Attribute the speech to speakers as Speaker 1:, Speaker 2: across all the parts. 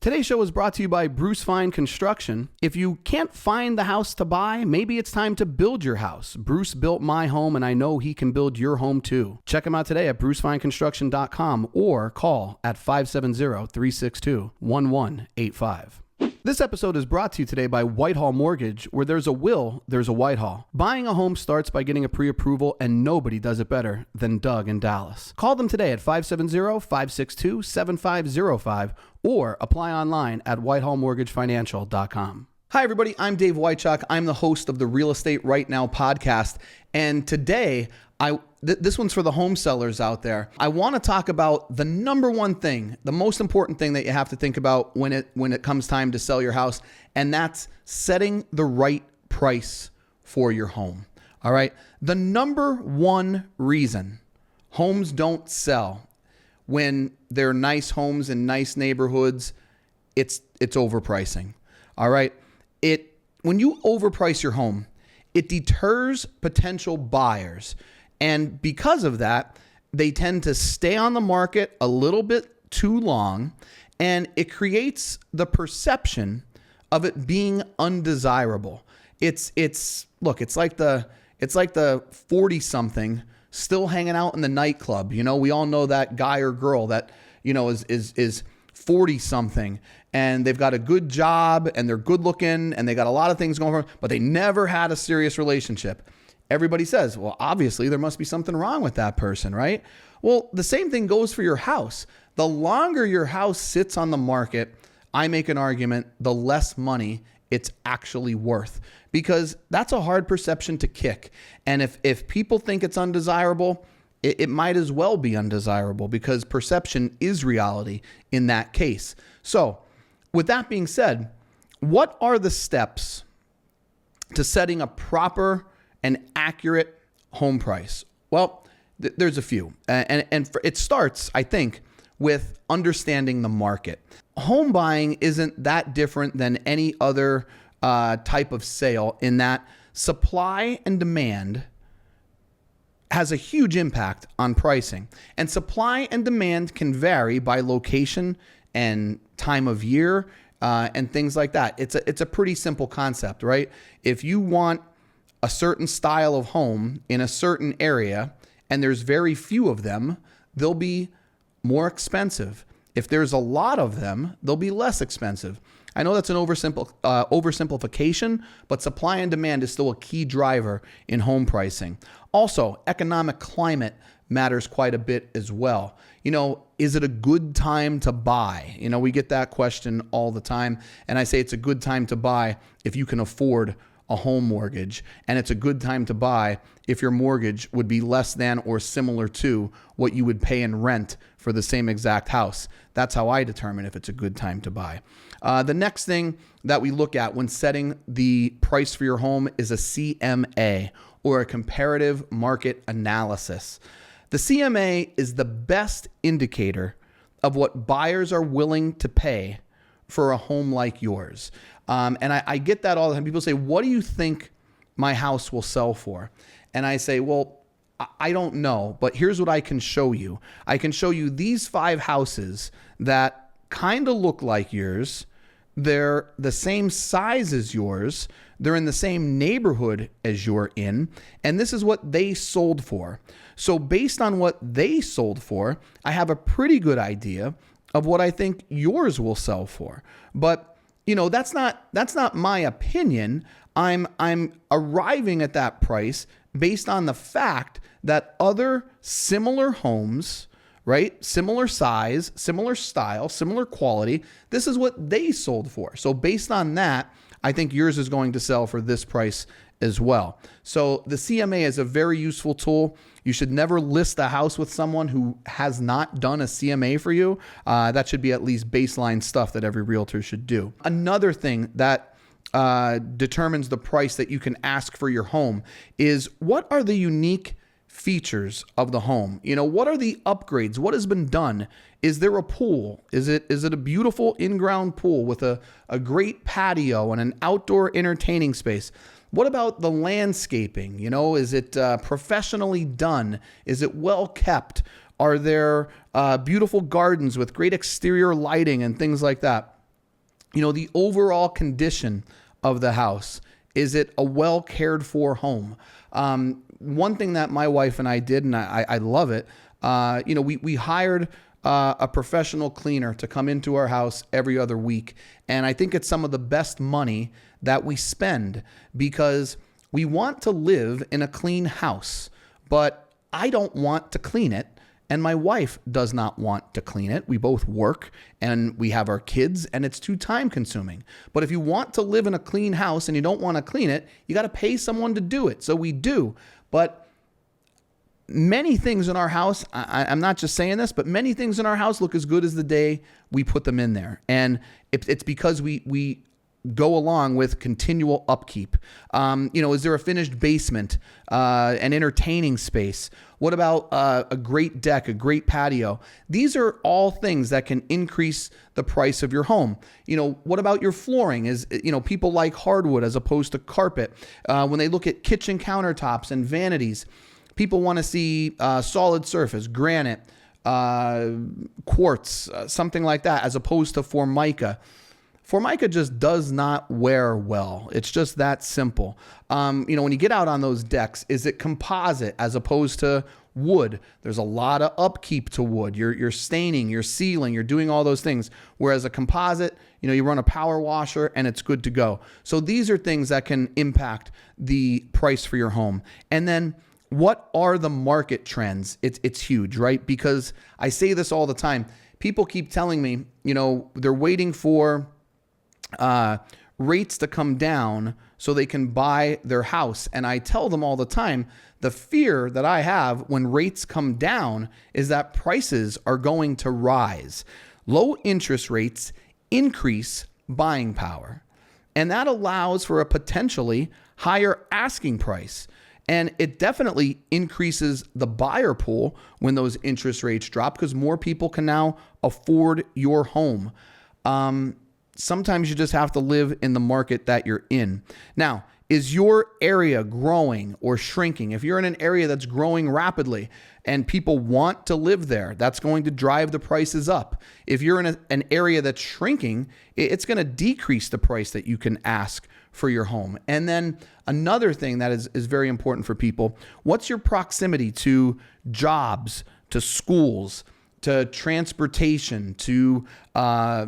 Speaker 1: Today's show is brought to you by Bruce Fine Construction. If you can't find the house to buy, maybe it's time to build your house. Bruce built my home, and I know he can build your home too. Check him out today at brucefineconstruction.com or call at 570-362-1185. This episode is brought to you today by Whitehall Mortgage. Where there's a will, there's a Whitehall. Buying a home starts by getting a pre-approval, and nobody does it better than Doug in Dallas. Call them today at 570-562-7505 or apply online at whitehallmortgagefinancial.com. Hi, everybody. I'm Dave Wychuk. I'm the host of the Real Estate Right Now podcast. And today, this one's for the home sellers out there. I want to talk about the number one thing, the most important thing that you have to think about when it comes time to sell your house, and that's setting the right price for your home. All right. The number one reason homes don't sell when they're nice homes in nice neighborhoods, it's overpricing. All right. When you overprice your home, it deters potential buyers. And because of that, they tend to stay on the market a little bit too long, and it creates the perception of it being undesirable. It's like the 40-something still hanging out in the nightclub. You know, we all know that guy or girl that, you know, is 40-something, and they've got a good job, and they're good looking, and they got a lot of things going for them, but they never had a serious relationship. Everybody says, well, obviously there must be something wrong with that person, right? Well, the same thing goes for your house. The longer your house sits on the market, I make an argument, the less money it's actually worth, because that's a hard perception to kick. And if people think it's undesirable, it might as well be undesirable, because perception is reality in that case. So with that being said, what are the steps to setting a proper and accurate home price? Well, there's a few. It starts, I think, with understanding the market. Home buying isn't that different than any other type of sale, in that supply and demand has a huge impact on pricing. And supply and demand can vary by location and time of year and things like that. It's a pretty simple concept, right? If you want a certain style of home in a certain area, and there's very few of them, they'll be more expensive. If there's a lot of them, they'll be less expensive. I know that's an oversimplification, but supply and demand is still a key driver in home pricing. Also, economic climate matters quite a bit as well. You know, is it a good time to buy? You know, we get that question all the time, and I say it's a good time to buy if you can afford a home mortgage, and it's a good time to buy if your mortgage would be less than or similar to what you would pay in rent for the same exact house. That's how I determine if it's a good time to buy. The next thing that we look at when setting the price for your home is a CMA, or a Comparative Market Analysis. The CMA is the best indicator of what buyers are willing to pay for a home like yours. And I get that all the time. People say, what do you think my house will sell for? And I say, well, I don't know, but here's what I can show you. I can show you these 5 houses that kind of look like yours. They're the same size as yours. They're in the same neighborhood as you're in. And this is what they sold for. So based on what they sold for, I have a pretty good idea of what I think yours will sell for. But you know, that's not my opinion. I'm arriving at that price based on the fact that other similar homes, right? Similar size, similar style, similar quality. This is what they sold for. So based on that, I think yours is going to sell for this price as well. So the CMA is a very useful tool. You should never list a house with someone who has not done a CMA for you. That should be at least baseline stuff that every realtor should do. Another thing that determines the price that you can ask for your home is, what are the unique features of the home? You know, what are the upgrades? What has been done? Is there a pool? Is it a beautiful in-ground pool with a great patio and an outdoor entertaining space? What about the landscaping? You know, is it professionally done? Is it well kept? Are there beautiful gardens with great exterior lighting and things like that? the overall condition of the house. Is it a well cared for home? One thing that my wife and I did, and I love it, we hired a professional cleaner to come into our house every other week. And I think it's some of the best money that we spend, because we want to live in a clean house, but I don't want to clean it. And my wife does not want to clean it. We both work and we have our kids, and it's too time consuming. But if you want to live in a clean house and you don't want to clean it, you got to pay someone to do it. So we do. But many things in our house, I'm not just saying this, but many things in our house look as good as the day we put them in there. And it's because we go along with continual upkeep. Is there a finished basement, an entertaining space? What about a great deck, a great patio? These are all things that can increase the price of your home. What about your flooring? People like hardwood as opposed to carpet. When they look at kitchen countertops and vanities, people want to see solid surface, granite, quartz, something like that, as opposed to Formica. Formica just does not wear well. It's just that simple. When you get out on those decks, is it composite as opposed to wood? There's a lot of upkeep to wood. You're staining, you're sealing, you're doing all those things. Whereas a composite, you run a power washer and it's good to go. So these are things that can impact the price for your home. And then what are the market trends? It's huge, right? Because I say this all the time. People keep telling me, they're waiting for rates to come down so they can buy their house. And I tell them all the time, the fear that I have when rates come down is that prices are going to rise. Low interest rates increase buying power, and that allows for a potentially higher asking price. And it definitely increases the buyer pool when those interest rates drop, because more people can now afford your home. Sometimes you just have to live in the market that you're in. Now, is your area growing or shrinking? If you're in an area that's growing rapidly and people want to live there, that's going to drive the prices up. If you're in an area that's shrinking, it's going to decrease the price that you can ask for your home. And then another thing that is very important for people, what's your proximity to jobs, to schools, to transportation, to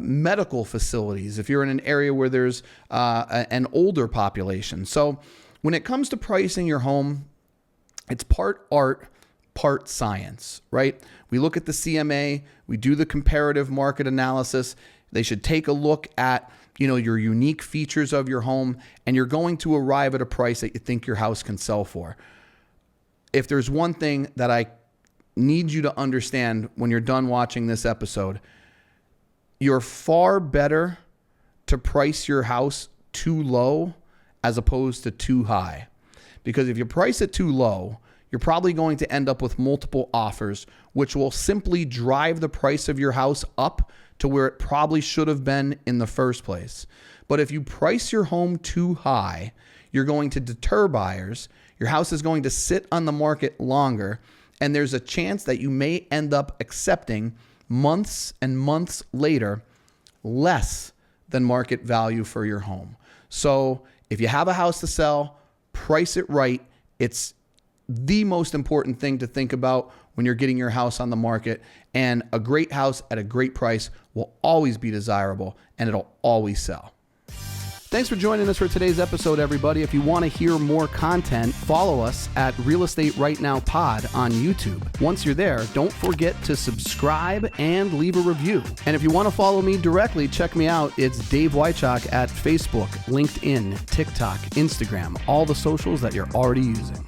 Speaker 1: medical facilities, if you're in an area where there's an older population. So when it comes to pricing your home, it's part art, part science, right? We look at the CMA, we do the comparative market analysis. They should take a look at your unique features of your home, and you're going to arrive at a price that you think your house can sell for. If there's one thing that I need you to understand when you're done watching this episode, you're far better to price your house too low as opposed to too high. Because if you price it too low, you're probably going to end up with multiple offers, which will simply drive the price of your house up to where it probably should have been in the first place. But if you price your home too high, you're going to deter buyers. Your house is going to sit on the market longer, and there's a chance that you may end up accepting months and months later less than market value for your home. So if you have a house to sell, price it right. It's the most important thing to think about when you're getting your house on the market. And a great house at a great price will always be desirable, and it'll always sell. Thanks for joining us for today's episode, everybody. If you want to hear more content, follow us at Real Estate Right Now Pod on YouTube. Once you're there, don't forget to subscribe and leave a review. And if you want to follow me directly, check me out. It's Dave Wychak at Facebook, LinkedIn, TikTok, Instagram, all the socials that you're already using.